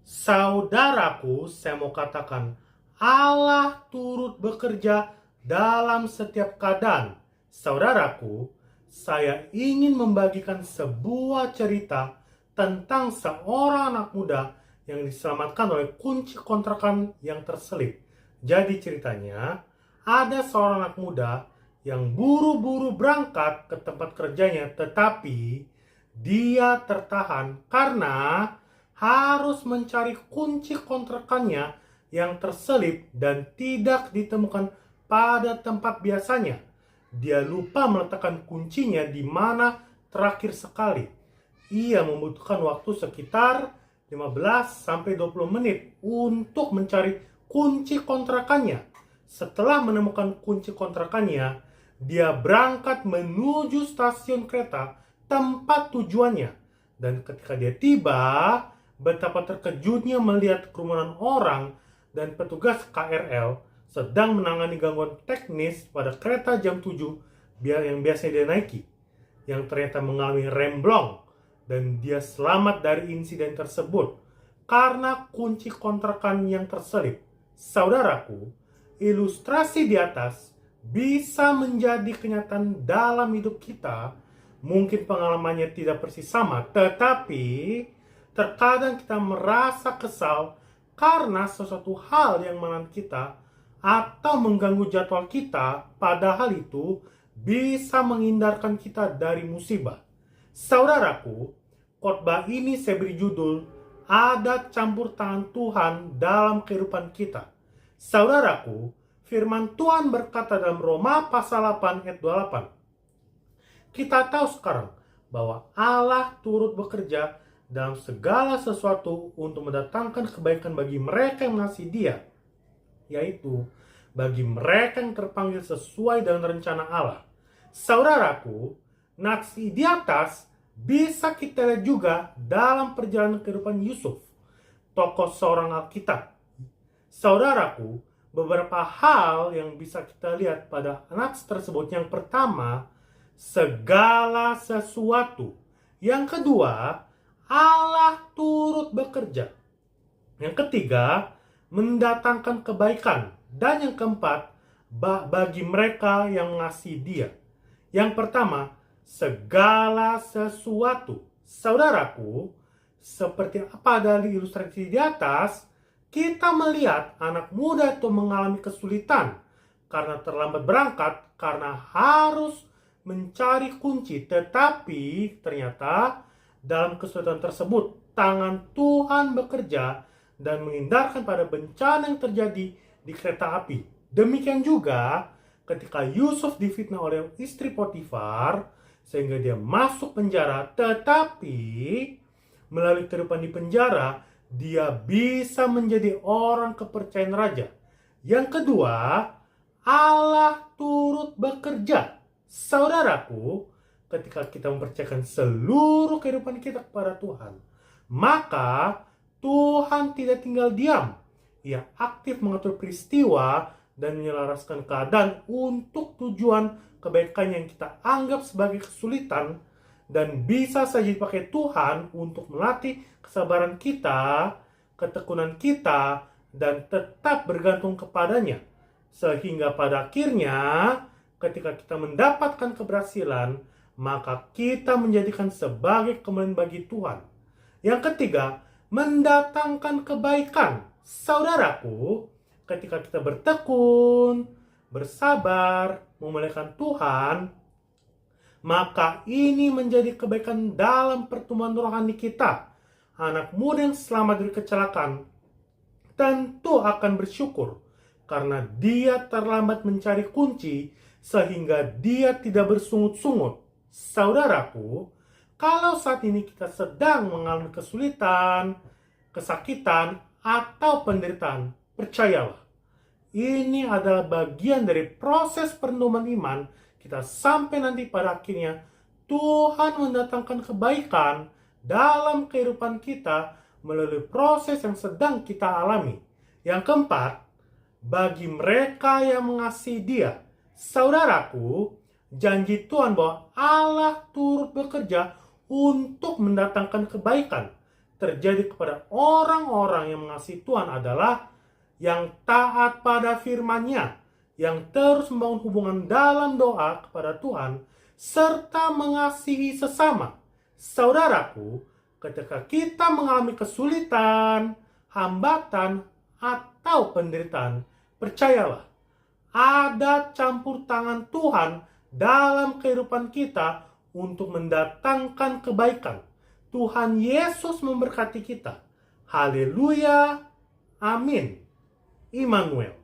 Saudaraku, saya mau katakan, Allah turut bekerja dalam setiap keadaan. Saudaraku, saya ingin membagikan sebuah cerita tentang seorang anak muda yang diselamatkan oleh kunci kontrakan yang terselip. Jadi ceritanya, ada seorang anak muda yang buru-buru berangkat ke tempat kerjanya, tetapi dia tertahan karena harus mencari kunci kontrakannya yang terselip dan tidak ditemukan pada tempat biasanya. Dia lupa meletakkan kuncinya di mana terakhir sekali. Ia membutuhkan waktu sekitar 15-20 menit untuk mencari kunci kontrakannya. Setelah menemukan kunci kontrakannya, dia berangkat menuju stasiun kereta tempat tujuannya. Dan ketika dia tiba, betapa terkejutnya melihat kerumunan orang dan petugas KRL sedang menangani gangguan teknis pada kereta jam 7 yang biasanya dia naiki, yang ternyata mengalami remblong, dan dia selamat dari insiden tersebut karena kunci kontrakan yang terselip. Saudaraku, ilustrasi di atas bisa menjadi kenyataan dalam hidup kita. Mungkin pengalamannya tidak persis sama, tetapi terkadang kita merasa kesal karena sesuatu hal yang menahan kita atau mengganggu jadwal kita, padahal itu bisa menghindarkan kita dari musibah. Saudaraku, khotbah ini saya beri judul, ada campur tangan Tuhan dalam kehidupan kita. Saudaraku, firman Tuhan berkata dalam Roma pasal 8 ayat 28. Kita tahu sekarang bahwa Allah turut bekerja dalam segala sesuatu untuk mendatangkan kebaikan bagi mereka yang mengasihi Dia, yaitu bagi mereka yang terpanggil sesuai dengan rencana Allah. Saudaraku, nasi di atas bisa kita lihat juga dalam perjalanan kehidupan Yusuf, tokoh seorang Alkitab. Saudaraku, beberapa hal yang bisa kita lihat pada nats tersebut. Yang pertama, segala sesuatu. Yang kedua, Allah turut bekerja. Yang ketiga, mendatangkan kebaikan. Dan yang keempat, bagi mereka yang mengasihi Dia. Yang pertama, segala sesuatu. Saudaraku, seperti apa dari ilustrasi di atas, kita melihat anak muda itu mengalami kesulitan karena terlambat berangkat, karena harus mencari kunci. Tetapi ternyata dalam kesulitan tersebut, tangan Tuhan bekerja dan menghindarkan pada bencana yang terjadi di kereta api. Demikian juga ketika Yusuf difitnah oleh istri Potifar sehingga dia masuk penjara, tetapi melalui kehidupan di penjara dia bisa menjadi orang kepercayaan raja. Yang kedua, Allah turut bekerja. Saudaraku, ketika kita mempercayakan seluruh kehidupan kita kepada Tuhan, maka Tuhan tidak tinggal diam. Ia aktif mengatur peristiwa dan menyelaraskan keadaan untuk tujuan kebaikan yang kita anggap sebagai kesulitan, dan bisa saja dipakai Tuhan untuk melatih kesabaran kita, ketekunan kita, dan tetap bergantung kepadanya. Sehingga pada akhirnya, ketika kita mendapatkan keberhasilan, maka kita menjadikan sebagai kemuliaan bagi Tuhan. Yang ketiga, mendatangkan kebaikan. Saudaraku, ketika kita bertekun, bersabar, memuliakan Tuhan, maka ini menjadi kebaikan dalam pertumbuhan rohani kita. Anak muda yang selamat dari kecelakaan tentu akan bersyukur karena dia terlambat mencari kunci sehingga dia tidak bersungut-sungut. Saudaraku, kalau saat ini kita sedang mengalami kesulitan, kesakitan, atau penderitaan, percayalah, ini adalah bagian dari proses perenungan iman kita sampai nanti pada akhirnya Tuhan mendatangkan kebaikan dalam kehidupan kita melalui proses yang sedang kita alami. Yang keempat, bagi mereka yang mengasihi Dia. Saudaraku, janji Tuhan bahwa Allah turut bekerja untuk mendatangkan kebaikan. terjadi kepada orang-orang yang mengasihi Tuhan adalah yang taat pada firman-Nya, yang terus membangun hubungan dalam doa kepada Tuhan, serta mengasihi sesama. Saudaraku, ketika kita mengalami kesulitan, hambatan, atau penderitaan, percayalah, ada campur tangan Tuhan dalam kehidupan kita untuk mendatangkan kebaikan. Tuhan Yesus memberkati kita. Haleluya. Amin. Immanuel.